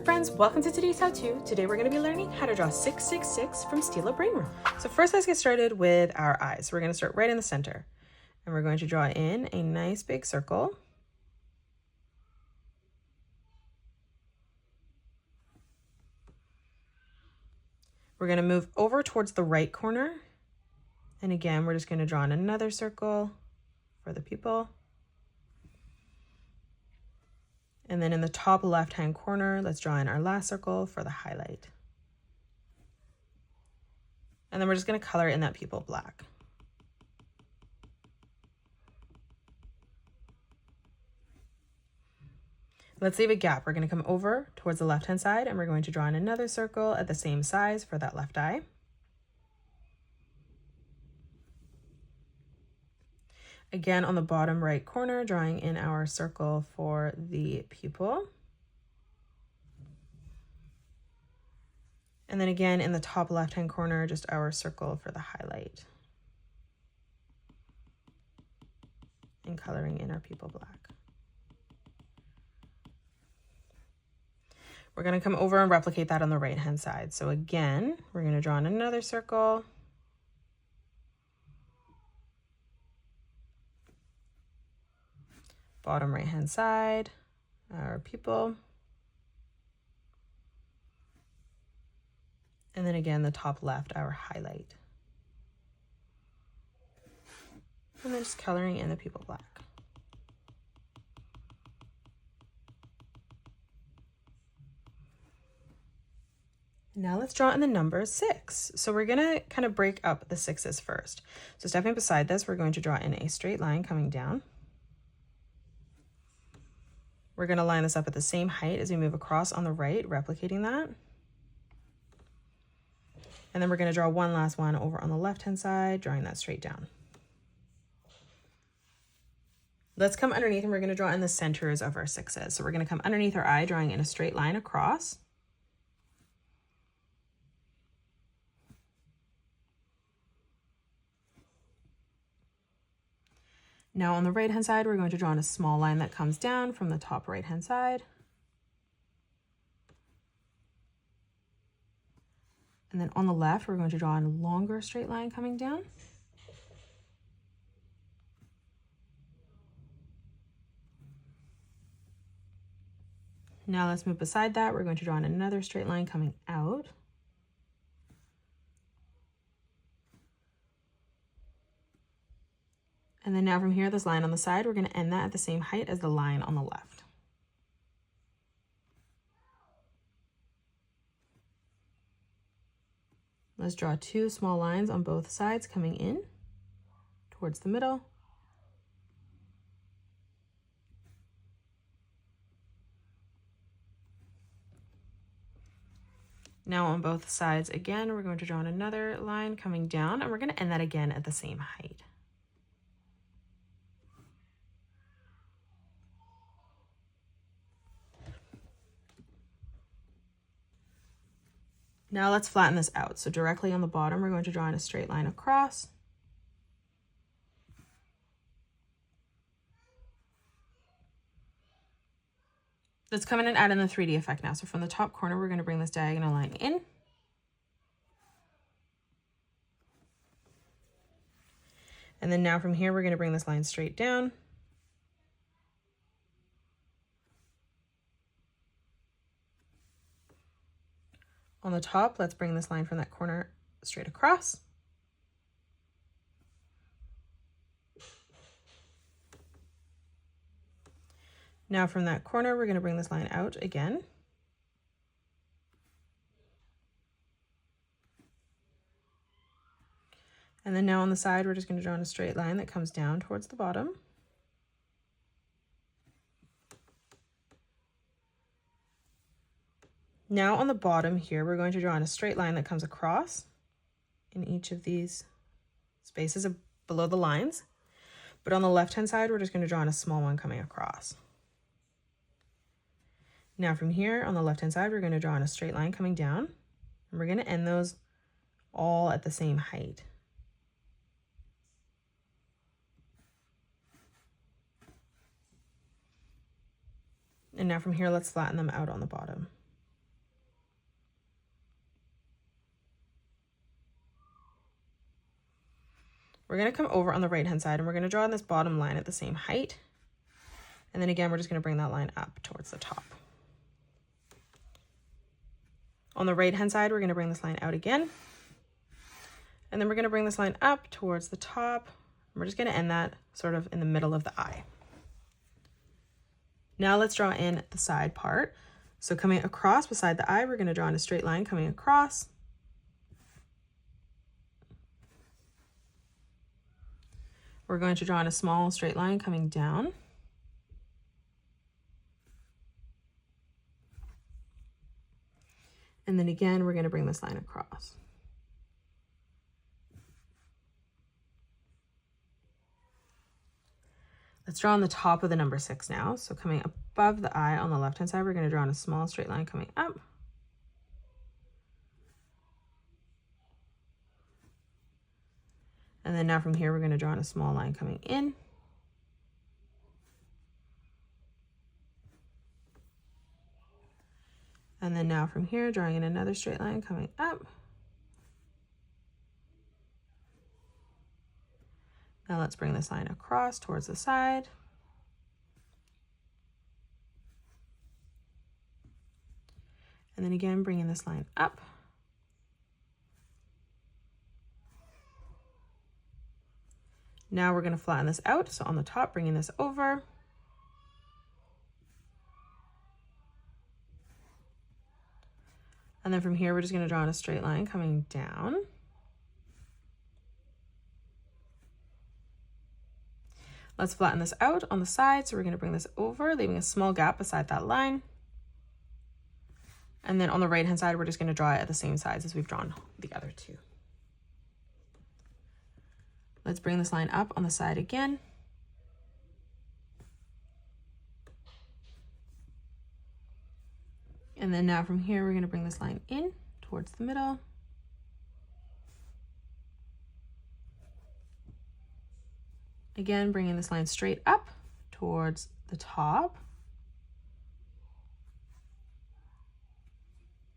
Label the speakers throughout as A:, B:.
A: up, friends? Welcome to today's how-to. Today we're going to be learning how to draw 666 from Steal a Brainrot. So first, let's get started with our eyes. We're going to start right in the center, and we're going to draw in a nice big circle. We're going to move over towards the right corner, and again we're just going to draw in another circle for the pupil. And then in the top left-hand corner, let's draw in our last circle for the highlight. And then we're just going to color in that pupil black. Let's leave a gap. We're going to come over towards the left-hand side, and we're going to draw in another circle at the same size for that left eye. Again, on the bottom right corner, drawing in our circle for the pupil. And then again, in the top left-hand corner, just our circle for the highlight. And coloring in our pupil black. We're going to come over and replicate that on the right-hand side. So again, we're going to draw in another circle. Bottom right-hand side, our pupil. And then again, the top left, our highlight. And then just coloring in the pupil black. Now let's draw in the number 6. So we're gonna kind of break up the 6s first. So stepping beside this, we're going to draw in a straight line coming down. We're going to line this up at the same height as we move across on the right, replicating that. And then we're going to draw one last one over on the left-hand side, drawing that straight down. Let's come underneath, and we're going to draw in the centers of our 6s. So we're going to come underneath our eye, drawing in a straight line across. Now on the right-hand side, we're going to draw in a small line that comes down from the top right-hand side. And then on the left, we're going to draw in a longer straight line coming down. Now let's move beside that. We're going to draw in another straight line coming out. And then now from here, this line on the side, we're going to end that at the same height as the line on the left. Let's draw 2 small lines on both sides coming in towards the middle. Now on both sides again, we're going to draw in another line coming down, and we're going to end that again at the same height. Now let's flatten this out. So directly on the bottom, we're going to draw in a straight line across. Let's come in and add in the 3D effect now. So from the top corner, we're going to bring this diagonal line in. And then now from here, we're going to bring this line straight down. On the top, let's bring this line from that corner straight across. Now from that corner, we're going to bring this line out again. And then now on the side, we're just going to draw in a straight line that comes down towards the bottom. Now on the bottom here, we're going to draw in a straight line that comes across in each of these spaces below the lines. But on the left-hand side, we're just going to draw in a small one coming across. Now from here, on the left-hand side, we're going to draw in a straight line coming down, and we're going to end those all at the same height. And now from here, let's flatten them out on the bottom. We're going to come over on the right hand side and we're going to draw on this bottom line at the same height. And then again, we're just going to bring that line up towards the top. On the right hand side, we're going to bring this line out again. And then we're going to bring this line up towards the top. We're just going to end that sort of in the middle of the eye. Now let's draw in the side part. So coming across beside the eye, we're going to draw in a straight line coming across. We're going to draw in a small straight line coming down. And then again, we're going to bring this line across. Let's draw on the top of the number 6 now. So coming above the eye on the left-hand side, we're going to draw in a small straight line coming up. And then now from here, we're going to draw in a small line coming in. And then now from here, drawing in another straight line coming up. Now let's bring this line across towards the side. And then again, bringing this line up. Now we're going to flatten this out. So on the top, bringing this over. And then from here, we're just going to draw in a straight line coming down. Let's flatten this out on the side. So we're going to bring this over, leaving a small gap beside that line. And then on the right-hand side, we're just going to draw it at the same size as we've drawn the other two. Let's bring this line up on the side again. And then now from here, we're going to bring this line in towards the middle. Again, bringing this line straight up towards the top.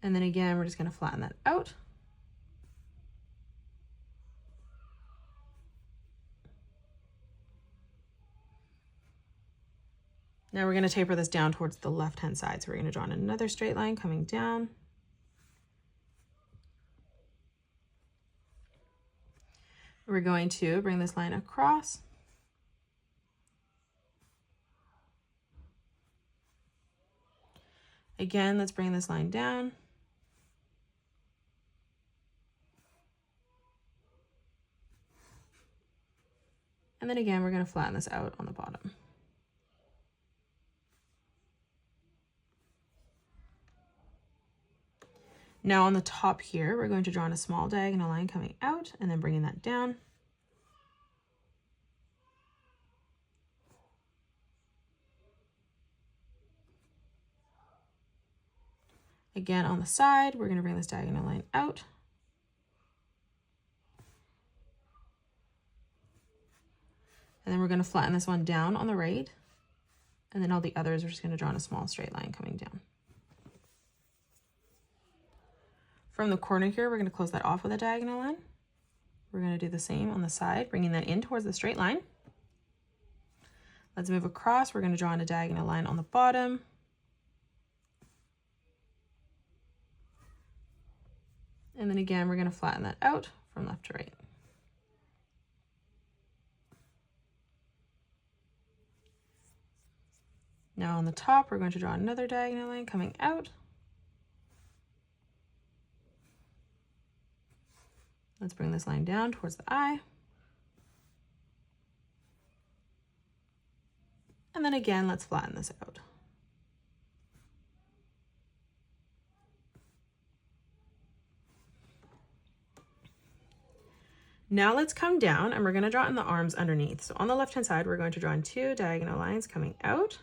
A: And then again, we're just going to flatten that out. Now we're going to taper this down towards the left-hand side. So we're going to draw in another straight line coming down. We're going to bring this line across. Again, let's bring this line down. And then again, we're going to flatten this out on the bottom. Now on the top here, we're going to draw in a small diagonal line coming out and then bringing that down. Again, on the side, we're going to bring this diagonal line out. And then we're going to flatten this one down on the right. And then all the others, we're just going to draw in a small straight line coming down. From the corner here, we're going to close that off with a diagonal line. We're going to do the same on the side, bringing that in towards the straight line. Let's move across. We're going to draw in a diagonal line on the bottom. And then again, we're going to flatten that out from left to right. Now on the top, we're going to draw another diagonal line coming out. Let's bring this line down towards the eye. And then again, let's flatten this out. Now let's come down and we're going to draw in the arms underneath. So on the left-hand side, we're going to draw in 2 diagonal lines coming out.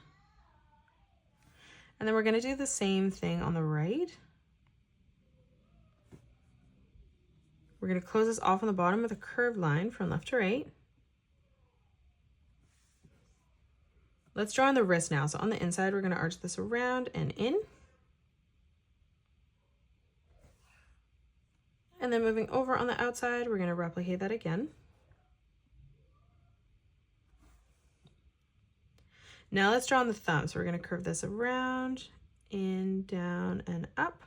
A: And then we're going to do the same thing on the right. We're going to close this off on the bottom with a curved line from left to right. Let's draw on the wrist now. So on the inside, we're going to arch this around and in. And then moving over on the outside, we're going to replicate that again. Now let's draw on the thumb. So we're going to curve this around, in, down, and up.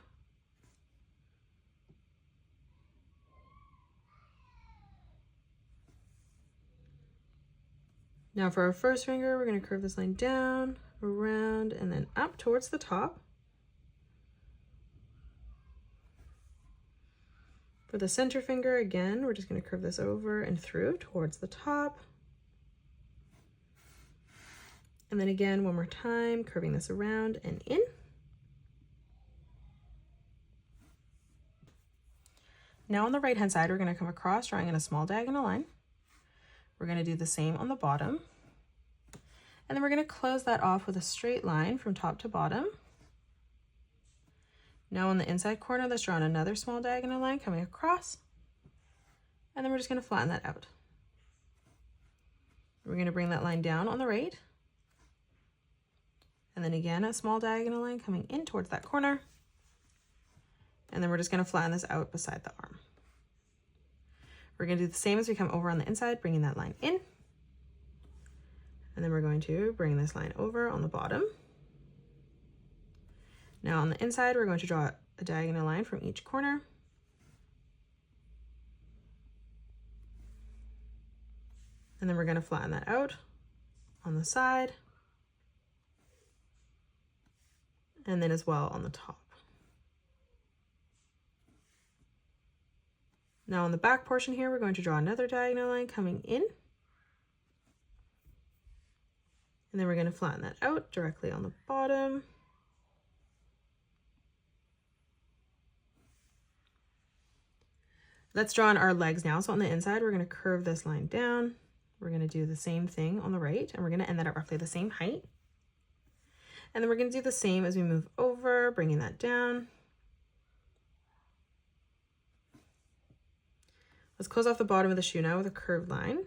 A: Now for our first finger, we're going to curve this line down, around, and then up towards the top. For the center finger, again, we're just going to curve this over and through towards the top. And then again, one more time, curving this around and in. Now on the right-hand side, we're going to come across, drawing in a small diagonal line. We're going to do the same on the bottom. And then we're going to close that off with a straight line from top to bottom. Now on the inside corner, let's draw on another small diagonal line coming across. And then we're just going to flatten that out. We're going to bring that line down on the right. And then again, a small diagonal line coming in towards that corner. And then we're just going to flatten this out beside the arm. We're going to do the same as we come over on the inside, bringing that line in. And then we're going to bring this line over on the bottom. Now on the inside, we're going to draw a diagonal line from each corner. And then we're going to flatten that out on the side. And then as well on the top. Now on the back portion here, we're going to draw another diagonal line coming in. And then we're going to flatten that out directly on the bottom. Let's draw on our legs now. So on the inside, we're going to curve this line down. We're going to do the same thing on the right, and we're going to end that at roughly the same height. And then we're going to do the same as we move over, bringing that down. Let's close off the bottom of the shoe now with a curved line.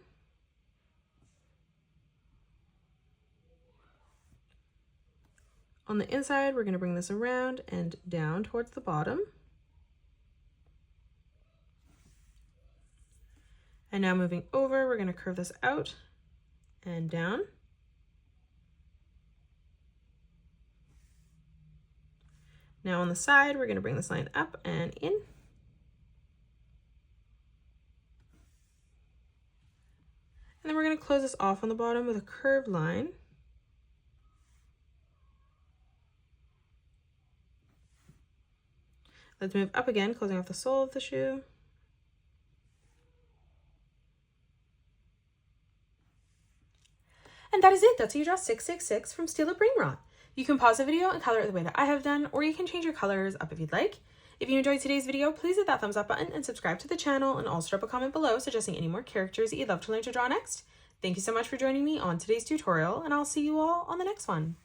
A: On the inside, we're going to bring this around and down towards the bottom. And now moving over, we're going to curve this out and down. Now on the side, we're going to bring this line up and in. And then we're going to close this off on the bottom with a curved line. Let's move up again, closing off the sole of the shoe. And that is it. That's how you draw 666 from Steall Brainrot. You can pause the video and color it the way that I have done, or you can change your colors up if you'd like. If you enjoyed today's video, please hit that thumbs up button and subscribe to the channel, and also drop a comment below suggesting any more characters that you'd love to learn to draw next. Thank you so much for joining me on today's tutorial, and I'll see you all on the next one.